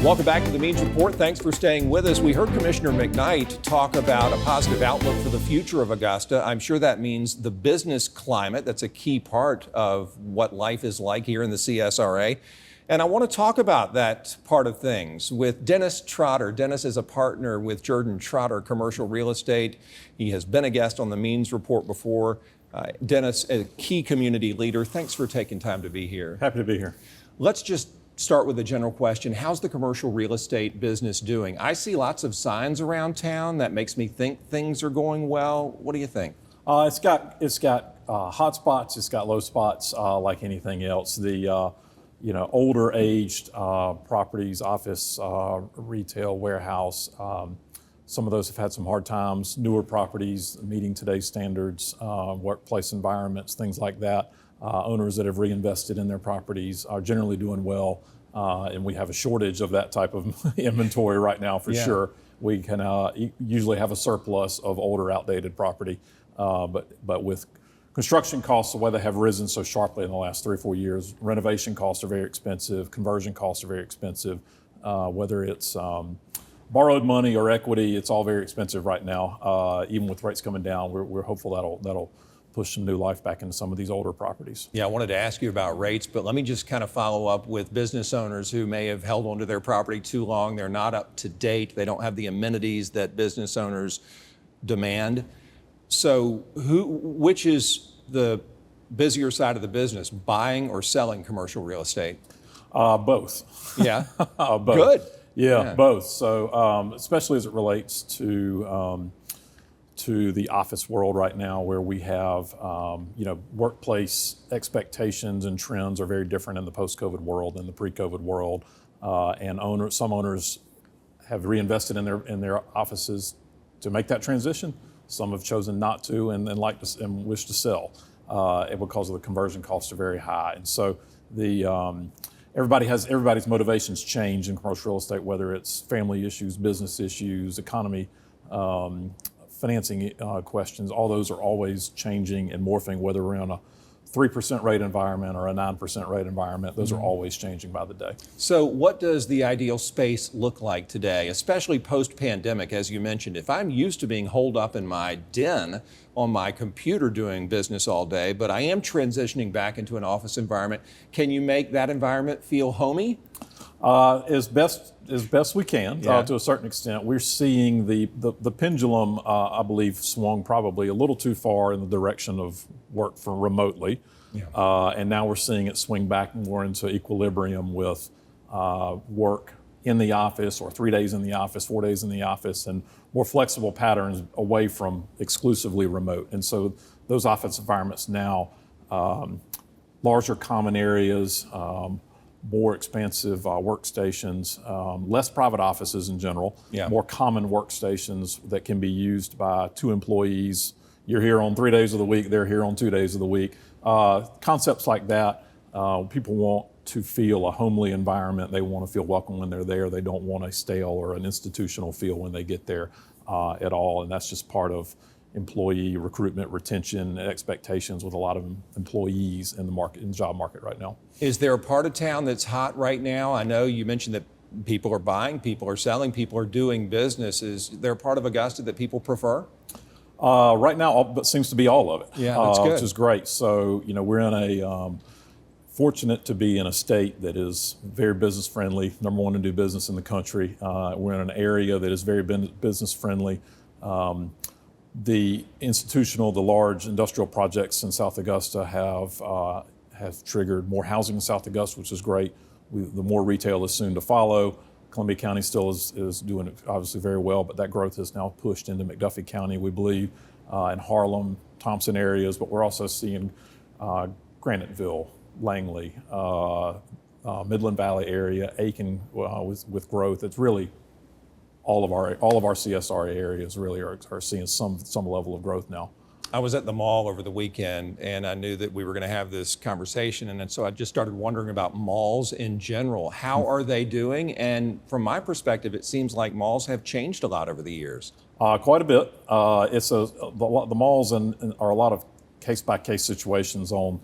Welcome back to the Means Report. Thanks for staying with us. We heard Commissioner McKnight talk about a positive outlook for the future of Augusta. I'm sure that means the business climate. That's a key part of what life is like here in the CSRA. And I want to talk about that part of things with Dennis Trotter. Dennis is a partner with Jordan Trotter Commercial Real Estate. He has been a guest on the Means Report before. Dennis, a key community leader. Thanks for taking time to be here. Happy to be here. Let's just start with a general question. How's the commercial real estate business doing? I see lots of signs around town that makes me think things are going well. What do you think? It's got hot spots. It's got low spots, like anything else. The older aged properties, office, retail, warehouse. Some of those have had some hard times. Newer properties meeting today's standards, workplace environments, things like that. Owners that have reinvested in their properties are generally doing well, and we have a shortage of that type of inventory right now for sure. We can usually have a surplus of older, outdated property, but with construction costs, the way they have risen so sharply in the last 3 or 4 years, renovation costs are very expensive, conversion costs are very expensive, whether it's borrowed money or equity, it's all very expensive right now. Even with rates coming down, we're hopeful that'll push some new life back into some of these older properties. Yeah, I wanted to ask you about rates, but let me just kind of follow up with business owners who may have held onto their property too long. They're not up to date. They don't have the amenities that business owners demand. So which is the busier side of the business, buying or selling commercial real estate? Both. Yeah, Both. Good. Yeah, both. So especially as it relates to the office world right now, where we have, workplace expectations and trends are very different in the post-COVID world than the pre-COVID world. And some owners have reinvested in their offices to make that transition. Some have chosen not to and wish to sell because of the conversion costs are very high. And so everybody's motivations change in commercial real estate, whether it's family issues, business issues, economy, financing questions. All those are always changing and morphing, whether we're in a 3% rate environment or a 9% rate environment. Those are always changing by the day. So what does the ideal space look like today, especially post-pandemic? As you mentioned, if I'm used to being holed up in my den on my computer doing business all day, but I am transitioning back into an office environment, can you make that environment feel homey? As best we can, to a certain extent. We're seeing the pendulum, I believe, swung probably a little too far in the direction of work from remotely. And now we're seeing it swing back more into equilibrium with work in the office, or 3 days in the office, 4 days in the office, and more flexible patterns away from exclusively remote. And so those office environments now, larger common areas, more expansive workstations, less private offices in general, more common workstations that can be used by 2 employees. You're here on 3 days of the week, they're here on 2 days of the week. Concepts like that, people want to feel a homely environment. They want to feel welcome when they're there. They don't want a stale or an institutional feel when they get there at all. And that's just part of employee recruitment, retention, and expectations with a lot of employees in the job market right now. Is there a part of town that's hot right now? I know you mentioned that people are buying, people are selling, people are doing business. Is there a part of Augusta that people prefer? Right now, it seems to be all of it. Yeah, that's good. Which is great. So, we're fortunate to be in a state that is very business friendly, number one to do business in the country. We're in an area that is very business friendly. The large industrial projects in South Augusta have triggered more housing in South Augusta, which is great. The more retail is soon to follow. Columbia County still is doing obviously very well, but that growth is now pushed into McDuffie County, we believe, in Harlem, Thompson areas, but we're also seeing Graniteville, Langley, Midland Valley area, Aiken with growth. It's really all of our CSRA areas really are seeing some level of growth now. I was at the mall over the weekend, and I knew that we were going to have this conversation, and so I just started wondering about malls in general. How are they doing? And from my perspective, it seems like malls have changed a lot over the years. Quite a bit. The malls are a lot of case-by-case situations on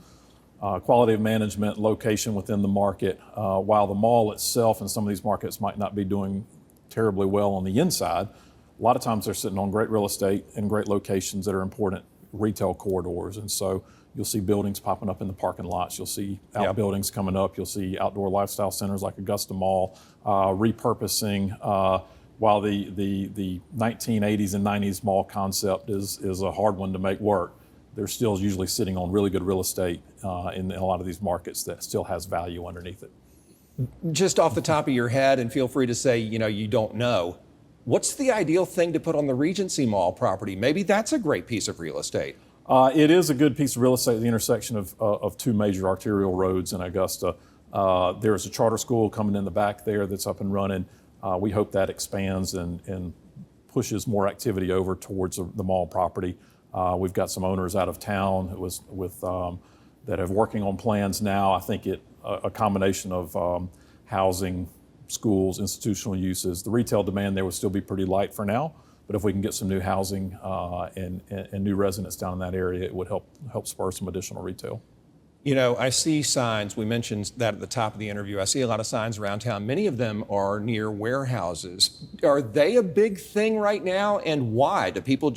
quality of management, location within the market. While the mall itself in some of these markets might not be doing terribly well on the inside, a lot of times they're sitting on great real estate and great locations that are important retail corridors. And so you'll see buildings popping up in the parking lots. You'll see outbuildings coming up. You'll see outdoor lifestyle centers like Augusta Mall, repurposing. While the 1980s and 90s mall concept is a hard one to make work, they're still usually sitting on really good real estate in a lot of these markets that still has value underneath it. Just off the top of your head, and feel free to say, you don't know, what's the ideal thing to put on the Regency Mall property? Maybe that's a great piece of real estate. It is a good piece of real estate at the intersection of two major arterial roads in Augusta. There's a charter school coming in the back there that's up and running. We hope that expands and pushes more activity over towards the mall property. We've got some owners out of town that are working on plans now. I think a combination of housing, schools, institutional uses. The retail demand there will still be pretty light for now, but if we can get some new housing and new residents down in that area, it would help spur some additional retail. I see signs, we mentioned that at the top of the interview, I see a lot of signs around town. Many of them are near warehouses. Are they a big thing right now, and why? Do people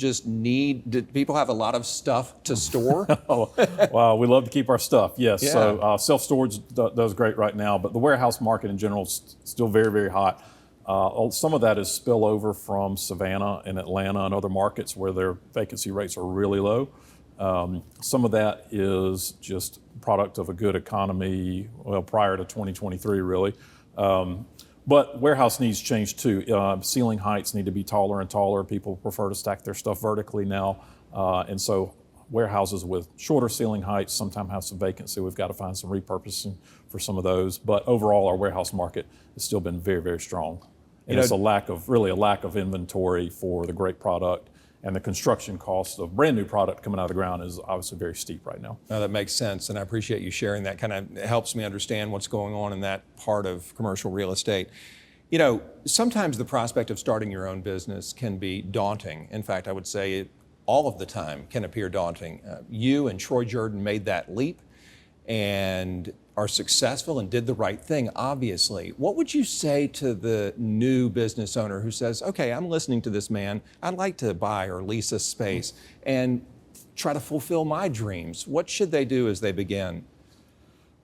have a lot of stuff to store? Well, we love to keep our stuff, yes. Yeah. So self-storage does great right now, but the warehouse market in general is still very, very hot. Some of that is spillover from Savannah and Atlanta and other markets where their vacancy rates are really low. Some of that is just product of a good economy, prior to 2023, really. But warehouse needs change too. Ceiling heights need to be taller and taller. People prefer to stack their stuff vertically now. And so warehouses with shorter ceiling heights sometimes have some vacancy. We've got to find some repurposing for some of those. But overall, our warehouse market has still been very, very strong. And it's a lack of inventory for the great product. And the construction cost of brand new product coming out of the ground is obviously very steep right now. No, that makes sense, and I appreciate you sharing that. Kind of helps me understand what's going on in that part of commercial real estate. Sometimes the prospect of starting your own business can be daunting. In fact, I would say it all of the time can appear daunting. You and Troy Jordan made that leap and are successful and did the right thing, obviously. What would you say to the new business owner who says, okay, I'm listening to this man, I'd like to buy or lease a space and try to fulfill my dreams? What should they do as they begin?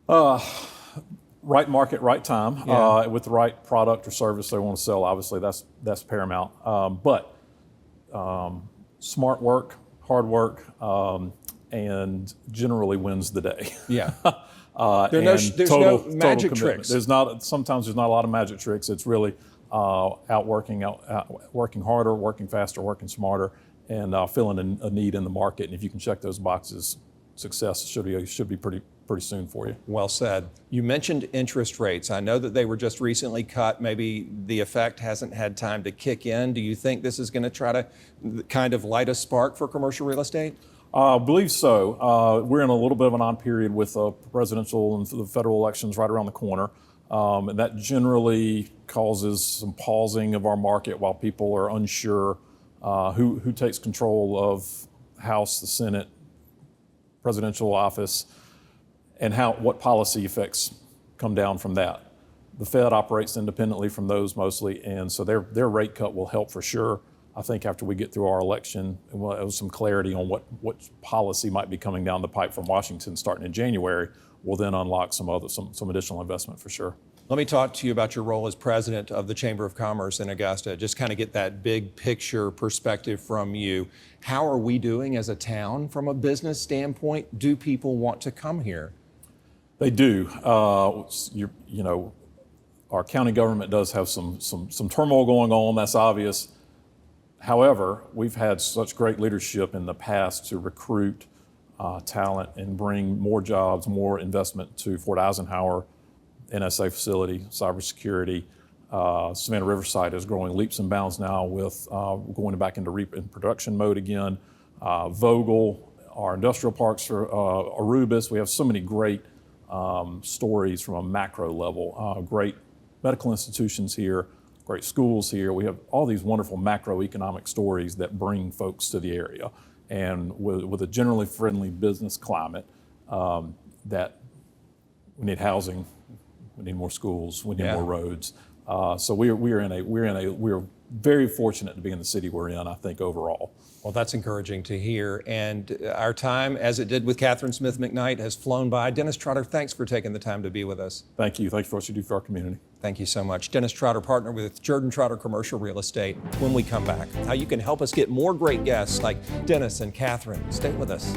Right market, right time, with the right product or service they want to sell. Obviously, that's paramount. But smart work, hard work, and generally wins the day. Yeah. There's no magic tricks. Sometimes there's not a lot of magic tricks. It's really working harder, working faster, working smarter, and filling a need in the market. And if you can check those boxes, success should be pretty soon for you. Well said. You mentioned interest rates. I know that they were just recently cut. Maybe the effect hasn't had time to kick in. Do you think this is going to try to kind of light a spark for commercial real estate? I believe so. We're in a little bit of an on period with presidential and the federal elections right around the corner. And that generally causes some pausing of our market while people are unsure who takes control of House, the Senate, presidential office, and what policy effects come down from that. The Fed operates independently from those mostly, and so their rate cut will help for sure. I think after we get through our election, and we'll have some clarity on what policy might be coming down the pipe from Washington starting in January, we'll then unlock some additional investment for sure. Let me talk to you about your role as president of the Chamber of Commerce in Augusta. Just kind of get that big picture perspective from you. How are we doing as a town from a business standpoint? Do people want to come here? They do. Our county government does have some turmoil going on. That's obvious. However, we've had such great leadership in the past to recruit talent and bring more jobs, more investment to Fort Eisenhower, NSA facility, cybersecurity. Savannah Riverside is growing leaps and bounds now with going back into production mode again. Vogel, our industrial parks, Arubis. We have so many great stories from a macro level. Great medical institutions here. Great schools here. We have all these wonderful macroeconomic stories that bring folks to the area. And with a generally friendly business climate, that we need housing, we need more schools, we need Yeah. more roads. So we're very fortunate to be in the city we're in, I think, overall. Well, that's encouraging to hear. And our time, as it did with Catherine Smith McKnight, has flown by. Dennis Trotter, thanks for taking the time to be with us. Thank you. Thank you for what you do for our community. Thank you so much. Dennis Trotter, partner with Jordan Trotter Commercial Real Estate. When we come back, how you can help us get more great guests like Dennis and Catherine. Stay with us.